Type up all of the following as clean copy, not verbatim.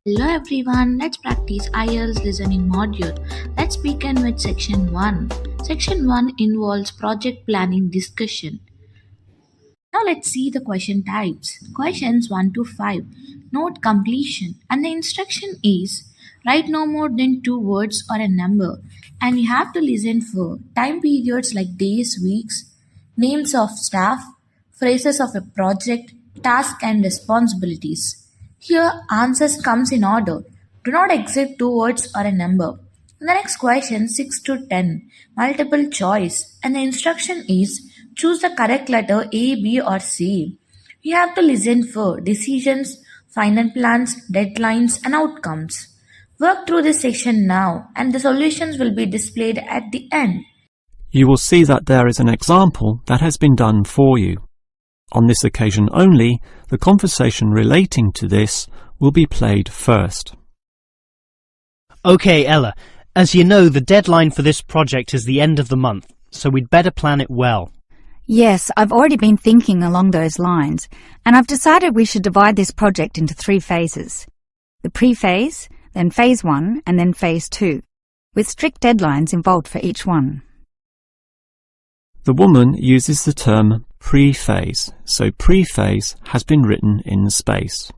Hello everyone, let's practice IELTS listening module. Let's begin with section 1. Section 1 involves project planning discussion. Now let's see the question types. Questions 1 to 5. Note completion, and the instruction is write no more than 2 words or a number, and you have to listen for time periods like days, weeks, names of staff, phrases of a project, task and responsibilities. Here answers comes in order. Do not exceed 2 words or a number. The next question 6 to 10. Multiple choice, and the instruction is choose the correct letter A, B or C. You have to listen for decisions, final plans, deadlines and outcomes. Work through this section now and the solutions will be displayed at the end. You will see that there is an example that has been done for you. On this occasion only, the conversation relating to this will be played first. Okay, Ella, as you know, the deadline for this project is the end of the month, so we'd better plan it well. Yes, I've already been thinking along those lines, and I've decided we should divide this project into 3 phases. The pre-phase, then phase 1, and then phase 2, with strict deadlines involved for each one. The woman uses the term pre-phase, so pre-phase has been written in space.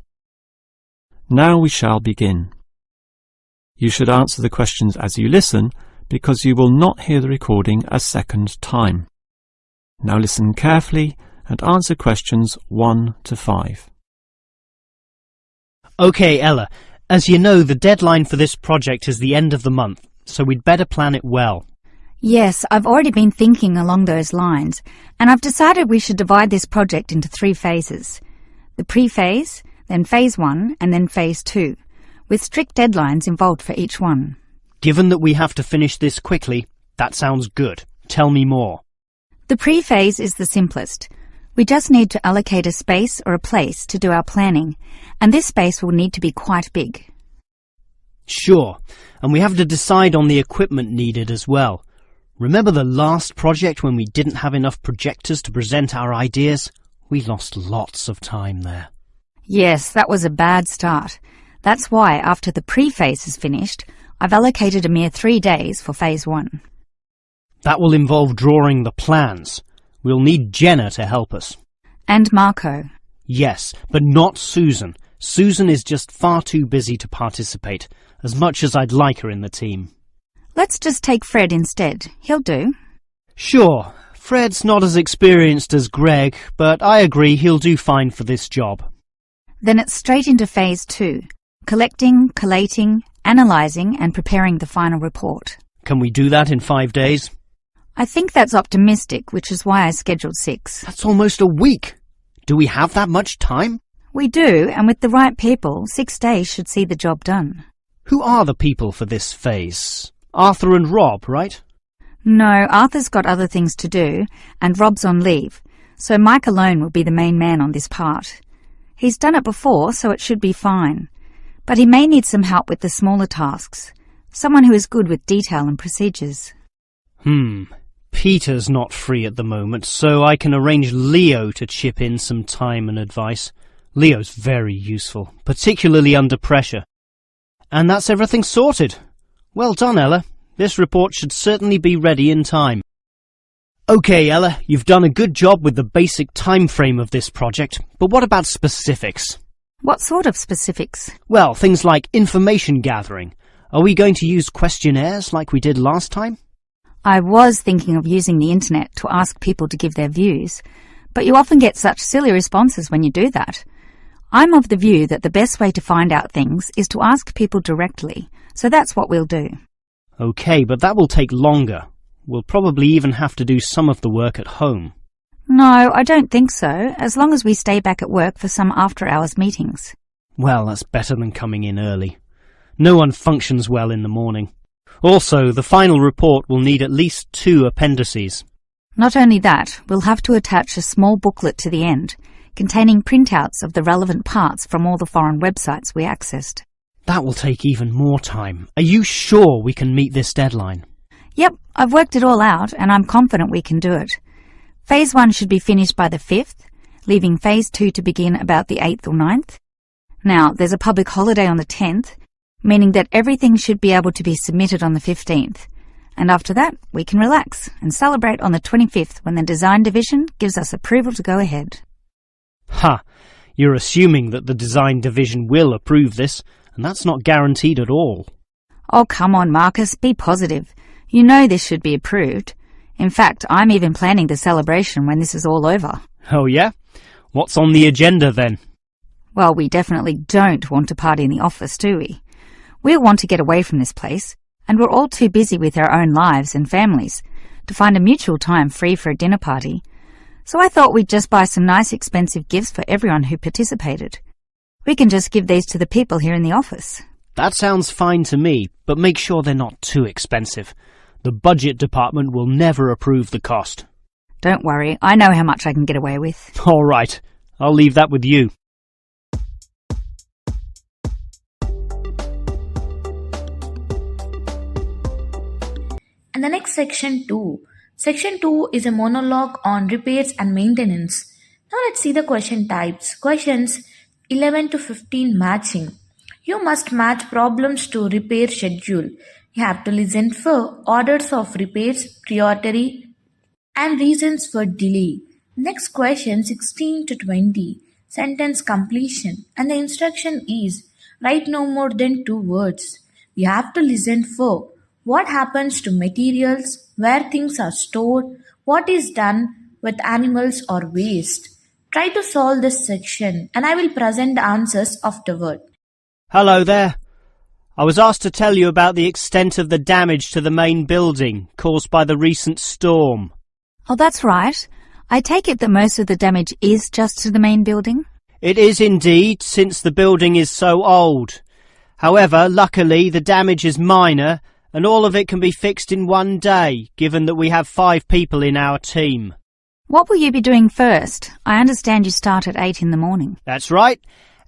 Now we shall begin. You should answer the questions as you listen, because you will not hear the recording a second time. Now listen carefully and answer questions 1 to 5. Okay, Ella, as you know, the deadline for this project is the end of the month, so we'd better plan it well. Yes, I've already been thinking along those lines, and I've decided we should divide this project into 3 phases. The pre-phase, then phase 1, and then phase 2, with strict deadlines involved for each one. Given that we have to finish this quickly, that sounds good. Tell me more. The pre-phase is the simplest. We just need to allocate a space or a place to do our planning, and this space will need to be quite big. Sure, and we have to decide on the equipment needed as well. Remember the last project when we didn't have enough projectors to present our ideas? We lost lots of time there. Yes, that was a bad start. That's why, after the pre-phase is finished, I've allocated a mere 3 days for phase 1. That will involve drawing the plans. We'll need Jenna to help us. And Marco. Yes, but not Susan. Susan is just far too busy to participate, as much as I'd like her in the team. Let's just take Fred instead. He'll do. Sure, Fred's not as experienced as Greg, but I agree he'll do fine for this job. Then it's straight into phase 2. Collecting, collating, analysing and preparing the final report. Can we do that in 5 days? I think that's optimistic, which is why I scheduled 6. That's almost a week. Do we have that much time? We do, and with the right people, 6 days should see the job done. Who are the people for this phase? Arthur and Rob, right? No, Arthur's got other things to do, and Rob's on leave, so Mike alone will be the main man on this part. He's done it before, so it should be fine. But he may need some help with the smaller tasks. Someone who is good with detail and procedures. Peter's not free at the moment, so I can arrange Leo to chip in some time and advice. Leo's very useful, particularly under pressure. And that's everything sorted. Well done, Ella. This report should certainly be ready in time. Okay, Ella, you've done a good job with the basic time frame of this project, but what about specifics? What sort of specifics? Well, things like information gathering. Are we going to use questionnaires like we did last time? I was thinking of using the internet to ask people to give their views, but you often get such silly responses when you do that. I'm of the view that the best way to find out things is to ask people directly, so that's what we'll do. Okay, but that will take longer. We'll probably even have to do some of the work at home. No, I don't think so, as long as we stay back at work for some after-hours meetings. Well, that's better than coming in early. No one functions well in the morning. Also, the final report will need at least 2 appendices. Not only that, we'll have to attach a small booklet to the end, containing printouts of the relevant parts from all the foreign websites we accessed. That will take even more time. Are you sure we can meet this deadline? Yep, I've worked it all out and I'm confident we can do it. Phase 1 should be finished by the 5th, leaving Phase 2 to begin about the 8th or 9th. Now, there's a public holiday on the 10th, meaning that everything should be able to be submitted on the 15th. And after that, we can relax and celebrate on the 25th when the design division gives us approval to go ahead. Ha! You're assuming that the design division will approve this, and that's not guaranteed at all. Oh, come on, Marcus, be positive. You know this should be approved. In fact, I'm even planning the celebration when this is all over. Oh yeah? What's on the agenda then? Well, we definitely don't want to party in the office, do we? We'll want to get away from this place, and we're all too busy with our own lives and families to find a mutual time free for a dinner party. So I thought we'd just buy some nice expensive gifts for everyone who participated. We can just give these to the people here in the office. That sounds fine to me, but make sure they're not too expensive. The budget department will never approve the cost. Don't worry, I know how much I can get away with. All right, I'll leave that with you. And the next section 2. Section 2 is a monologue on repairs and maintenance. Now let's see the question types. Questions 11 to 15 matching. You must match problems to repair schedule. You have to listen for orders of repairs, priority, and reasons for delay. Next question 16 to 20. Sentence completion. And the instruction is write no more than 2 words. You have to listen for what happens to materials, where things are stored, what is done with animals or waste. Try to solve this section and I will present the answers afterward. Hello there. I was asked to tell you about the extent of the damage to the main building caused by the recent storm. Oh, that's right. I take it that most of the damage is just to the main building? It is indeed, since the building is so old. However, luckily the damage is minor and all of it can be fixed in one day, given that we have 5 people in our team. What will you be doing first? I understand you start at 8 in the morning. That's right,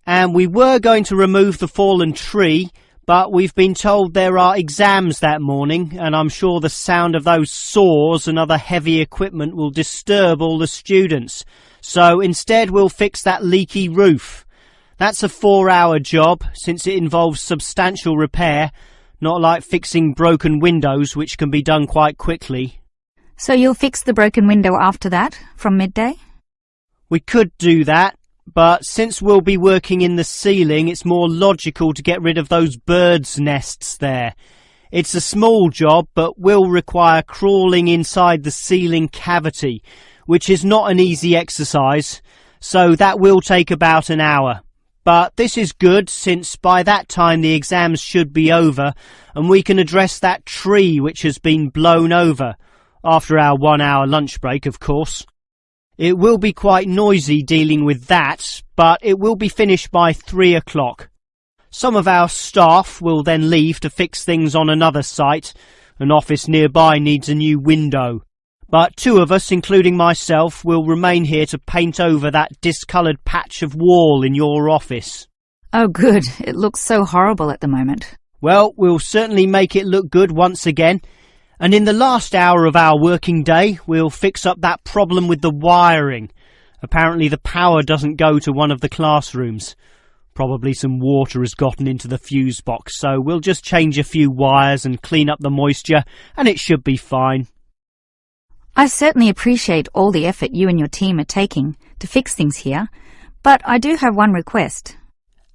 and we were going to remove the fallen tree, but we've been told there are exams that morning, and I'm sure the sound of those saws and other heavy equipment will disturb all the students. So instead we'll fix that leaky roof. That's a 4-hour job, since it involves substantial repair, not like fixing broken windows, which can be done quite quickly. So you'll fix the broken window after that, from midday? We could do that, but since we'll be working in the ceiling, it's more logical to get rid of those birds' nests there. It's a small job, but will require crawling inside the ceiling cavity, which is not an easy exercise, so that will take about an hour. But this is good, since by that time the exams should be over, and we can address that tree which has been blown over, after our 1-hour lunch break, of course. It will be quite noisy dealing with that, but it will be finished by 3 o'clock. Some of our staff will then leave to fix things on another site. An office nearby needs a new window. But 2 of us, including myself, will remain here to paint over that discoloured patch of wall in your office. Oh, good. It looks so horrible at the moment. Well, we'll certainly make it look good once again. And in the last hour of our working day, we'll fix up that problem with the wiring. Apparently the power doesn't go to one of the classrooms. Probably some water has gotten into the fuse box, so we'll just change a few wires and clean up the moisture, and it should be fine. I certainly appreciate all the effort you and your team are taking to fix things here, but I do have one request.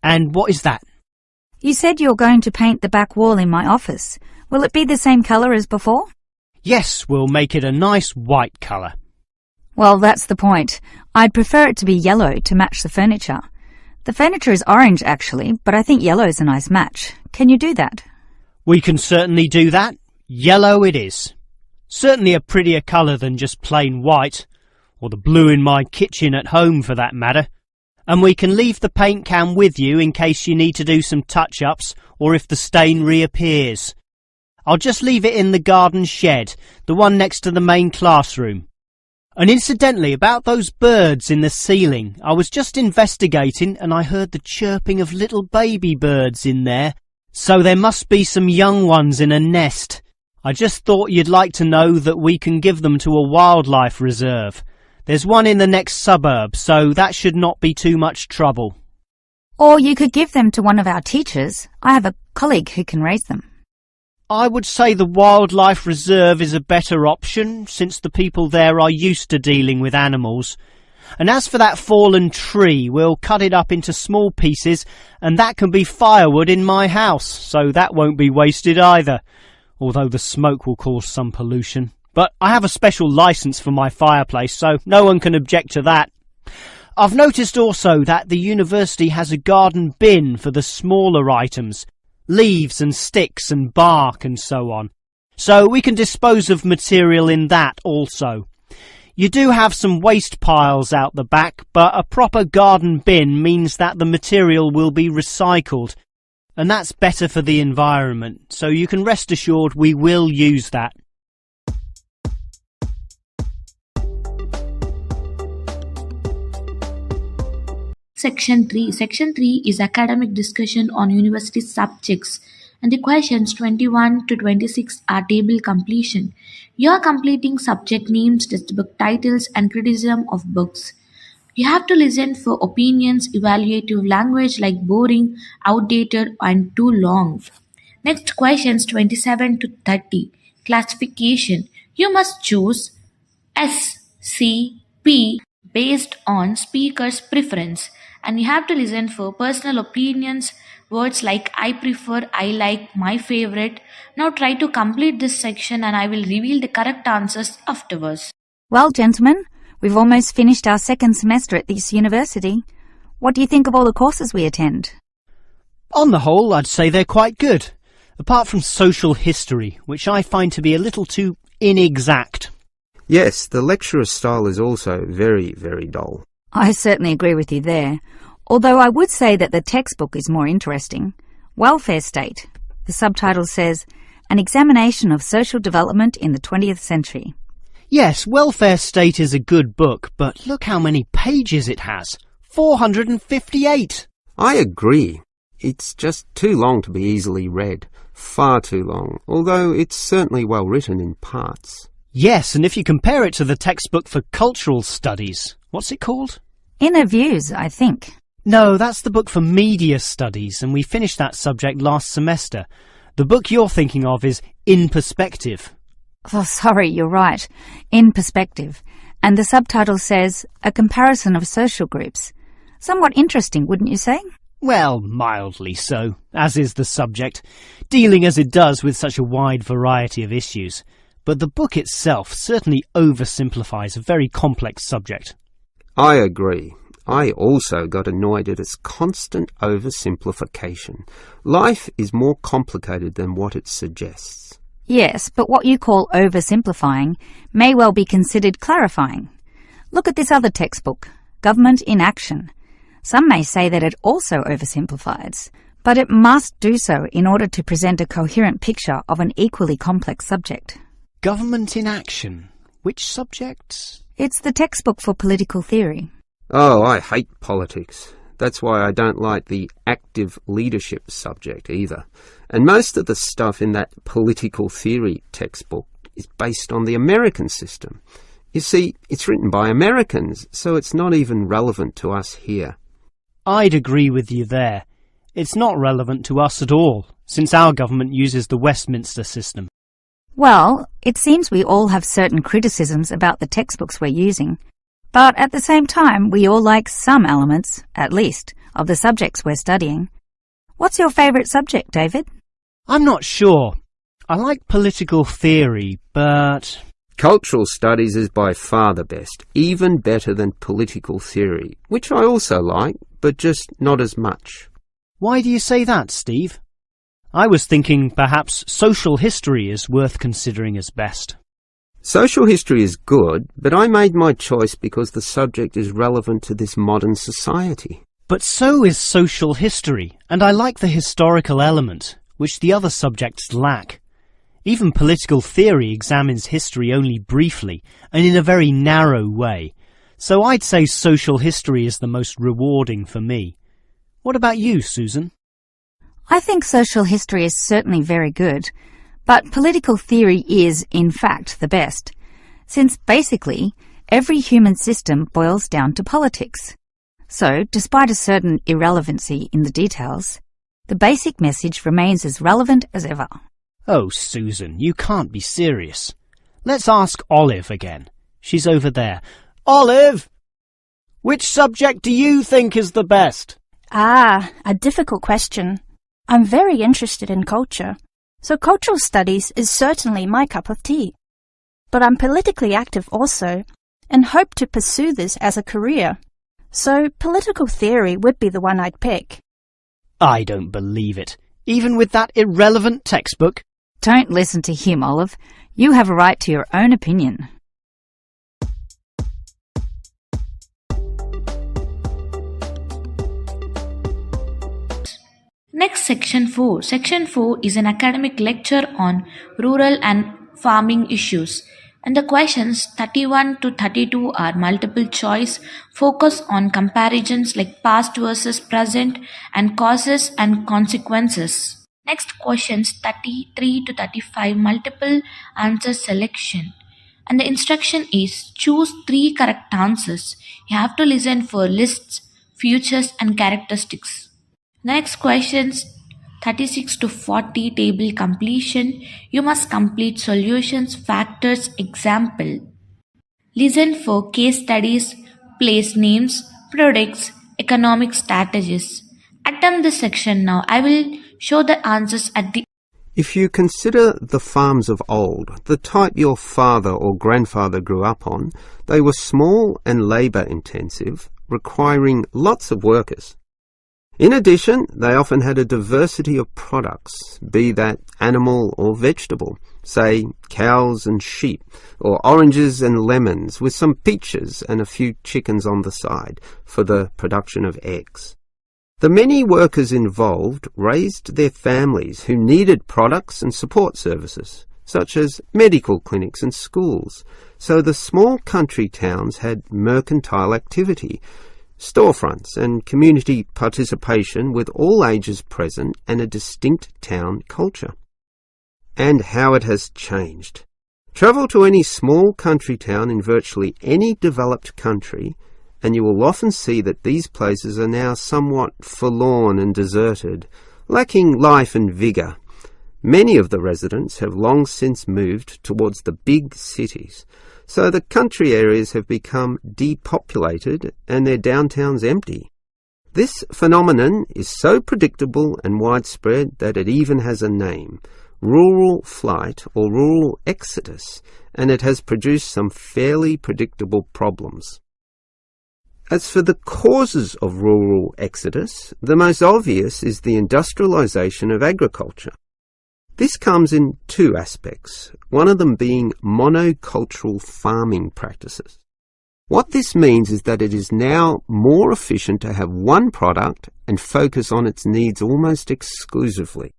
And what is that? You said you're going to paint the back wall in my office. Will it be the same colour as before? Yes, we'll make it a nice white colour. Well, that's the point. I'd prefer it to be yellow to match the furniture. The furniture is orange, actually, but I think yellow's a nice match. Can you do that? We can certainly do that. Yellow it is. Certainly a prettier colour than just plain white, or the blue in my kitchen at home for that matter. And we can leave the paint can with you in case you need to do some touch-ups or if the stain reappears. I'll just leave it in the garden shed, the one next to the main classroom. And incidentally, about those birds in the ceiling, I was just investigating and I heard the chirping of little baby birds in there, so there must be some young ones in a nest. I just thought you'd like to know that we can give them to a wildlife reserve. There's one in the next suburb, so that should not be too much trouble. Or you could give them to one of our teachers. I have a colleague who can raise them. I would say the wildlife reserve is a better option, since the people there are used to dealing with animals. And as for that fallen tree, we'll cut it up into small pieces, and that can be firewood in my house, so that won't be wasted either, although the smoke will cause some pollution. But I have a special licence for my fireplace, so no one can object to that. I've noticed also that the university has a garden bin for the smaller items, leaves and sticks and bark and so on, so we can dispose of material in that also. You do have some waste piles out the back, but a proper garden bin means that the material will be recycled, and that's better for the environment, so you can rest assured we will use that. Section 3. Section 3 is academic discussion on university subjects, and the questions 21 to 26 are table completion. You are completing subject names, textbook titles, and criticism of books. You have to listen for opinions, evaluative language like boring, outdated, and too long. Next, questions 27 to 30. Classification. You must choose S, C, P based on speaker's preference, and you have to listen for personal opinions, words like I prefer, I like, my favorite. Now try to complete this section and I will reveal the correct answers afterwards. Well, gentlemen, we've almost finished our second semester at this university. What do you think of all the courses we attend? On the whole, I'd say they're quite good, apart from social history, which I find to be a little too inexact. Yes, the lecturer's style is also very, very dull. I certainly agree with you there, although I would say that the textbook is more interesting. Welfare State. The subtitle says, An Examination of Social Development in the 20th Century. Yes, Welfare State is a good book, but look how many pages it has. 458! I agree. It's just too long to be easily read. Far too long, although it's certainly well written in parts. Yes, and if you compare it to the textbook for cultural studies, what's it called? Inner Views, I think. No, that's the book for media studies, and we finished that subject last semester. The book you're thinking of is In Perspective. Oh, sorry, you're right. In Perspective. And the subtitle says, A Comparison of Social Groups. Somewhat interesting, wouldn't you say? Well, mildly so, as is the subject, dealing as it does with such a wide variety of issues. But the book itself certainly oversimplifies a very complex subject. I agree. I also got annoyed at its constant oversimplification. Life is more complicated than what it suggests. Yes, but what you call oversimplifying may well be considered clarifying. Look at this other textbook, Government in Action. Some may say that it also oversimplifies, but it must do so in order to present a coherent picture of an equally complex subject. Government in Action. Which subject? It's the textbook for political theory. Oh, I hate politics. That's why I don't like the active leadership subject either. And most of the stuff in that political theory textbook is based on the American system. You see, it's written by Americans, so it's not even relevant to us here. I'd agree with you there. It's not relevant to us at all, since our government uses the Westminster system. Well, it seems we all have certain criticisms about the textbooks we're using, but at the same time we all like some elements, at least, of the subjects we're studying. What's your favourite subject, David? I'm not sure. I like political theory, but... Cultural studies is by far the best, even better than political theory, which I also like, but just not as much. Why do you say that, Steve? I was thinking perhaps social history is worth considering as best. Social history is good, but I made my choice because the subject is relevant to this modern society. But so is social history, and I like the historical element, which the other subjects lack. Even political theory examines history only briefly, and in a very narrow way, so I'd say social history is the most rewarding for me. What about you, Susan? I think social history is certainly very good, but political theory is, in fact, the best, since basically every human system boils down to politics. So, despite a certain irrelevancy in the details, the basic message remains as relevant as ever. Oh, Susan, you can't be serious. Let's ask Olive again. She's over there. Olive! Which subject do you think is the best? Ah, a difficult question. I'm very interested in culture, so cultural studies is certainly my cup of tea. But I'm politically active also, and hope to pursue this as a career. So political theory would be the one I'd pick. I don't believe it. Even with that irrelevant textbook? Don't listen to him, Olive. You have a right to your own opinion. Next, Section 4. Section 4 is an academic lecture on rural and farming issues. And the questions 31 to 32 are multiple choice, focus on comparisons like past versus present and causes and consequences. Next, questions 33 to 35 multiple answer selection. And the instruction is choose 3 correct answers. You have to listen for lists, features and characteristics. Next questions 36 to 40 table completion. You must complete solutions, factors, example. Listen for case studies, place names, products, economic strategies. Attempt this section now. I will show the answers at the If you consider the farms of old, the type your father or grandfather grew up on, they were small and labour-intensive, requiring lots of workers. In addition, they often had a diversity of products, be that animal or vegetable, say cows and sheep, or oranges and lemons, with some peaches and a few chickens on the side for the production of eggs. The many workers involved raised their families who needed products and support services, such as medical clinics and schools, so the small country towns had mercantile activity, storefronts and community participation with all ages present and a distinct town culture. And how it has changed. Travel to any small country town in virtually any developed country and you will often see that these places are now somewhat forlorn and deserted, lacking life and vigour. Many of the residents have long since moved towards the big cities, so the country areas have become depopulated and their downtowns empty. This phenomenon is so predictable and widespread that it even has a name, rural flight or rural exodus, and it has produced some fairly predictable problems. As for the causes of rural exodus, the most obvious is the industrialisation of agriculture. This comes in 2 aspects, one of them being monocultural farming practices. What this means is that it is now more efficient to have one product and focus on its needs almost exclusively.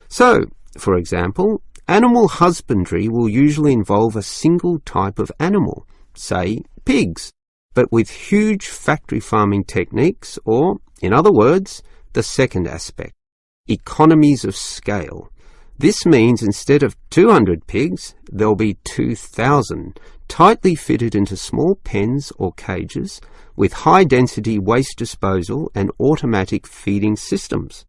So, for example, animal husbandry will usually involve a single type of animal, say pigs, but with huge factory farming techniques, or, in other words, the second aspect, economies of scale. This means instead of 200 pigs, there'll be 2,000, tightly fitted into small pens or cages, with high-density waste disposal and automatic feeding systems.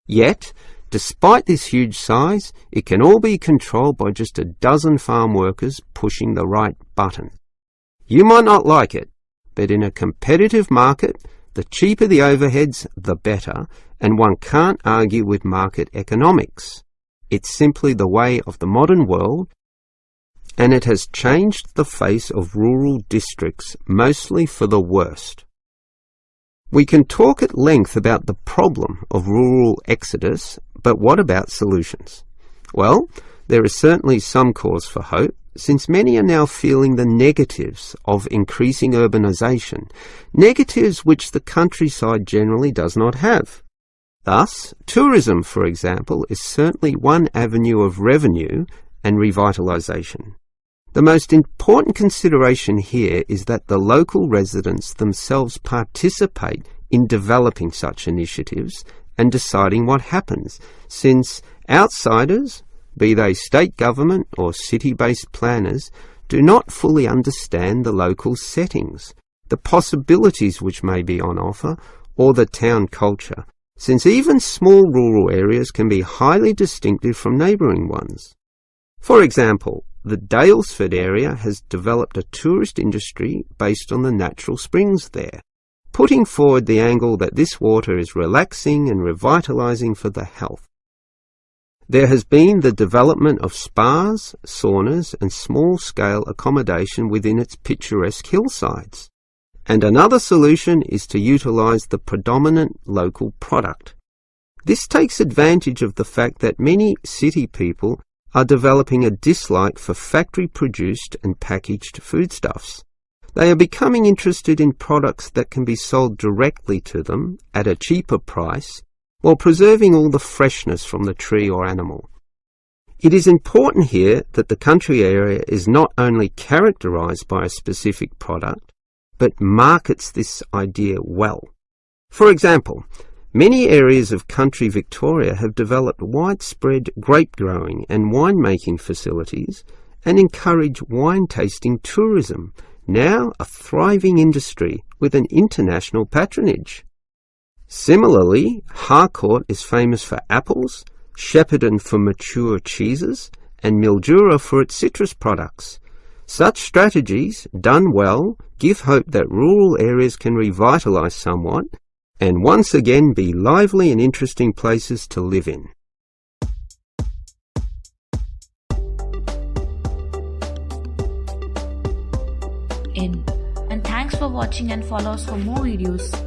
Yet, despite this huge size, it can all be controlled by just a dozen farm workers pushing the right button. You might not like it, but in a competitive market, the cheaper the overheads, the better, and one can't argue with market economics. It's simply the way of the modern world, and it has changed the face of rural districts, mostly for the worst. We can talk at length about the problem of rural exodus, but what about solutions? Well, there is certainly some cause for hope, since many are now feeling the negatives of increasing urbanisation, negatives which the countryside generally does not have. Thus, tourism, for example, is certainly one avenue of revenue and revitalisation. The most important consideration here is that the local residents themselves participate in developing such initiatives and deciding what happens, since outsiders, be they state government or city-based planners, do not fully understand the local settings. the possibilities which may be on offer, or the town culture, since even small rural areas can be highly distinctive from neighbouring ones. For example, the Daylesford area has developed a tourist industry based on the natural springs there, putting forward the angle that this water is relaxing and revitalising for the health. There has been the development of spas, saunas and small-scale accommodation within its picturesque hillsides. And another solution is to utilise the predominant local product. This takes advantage of the fact that many city people are developing a dislike for factory-produced and packaged foodstuffs. They are becoming interested in products that can be sold directly to them at a cheaper price while preserving all the freshness from the tree or animal. It is important here that the country area is not only characterised by a specific product, but markets this idea well. For example, many areas of country Victoria have developed widespread grape growing and winemaking facilities and encourage wine tasting tourism, now a thriving industry with an international patronage. Similarly, Harcourt is famous for apples, Shepparton for mature cheeses, and Mildura for its citrus products. Such strategies, done well, give hope that rural areas can revitalise somewhat and once again be lively and interesting places to live in. And thanks for watching, and follow us for more videos.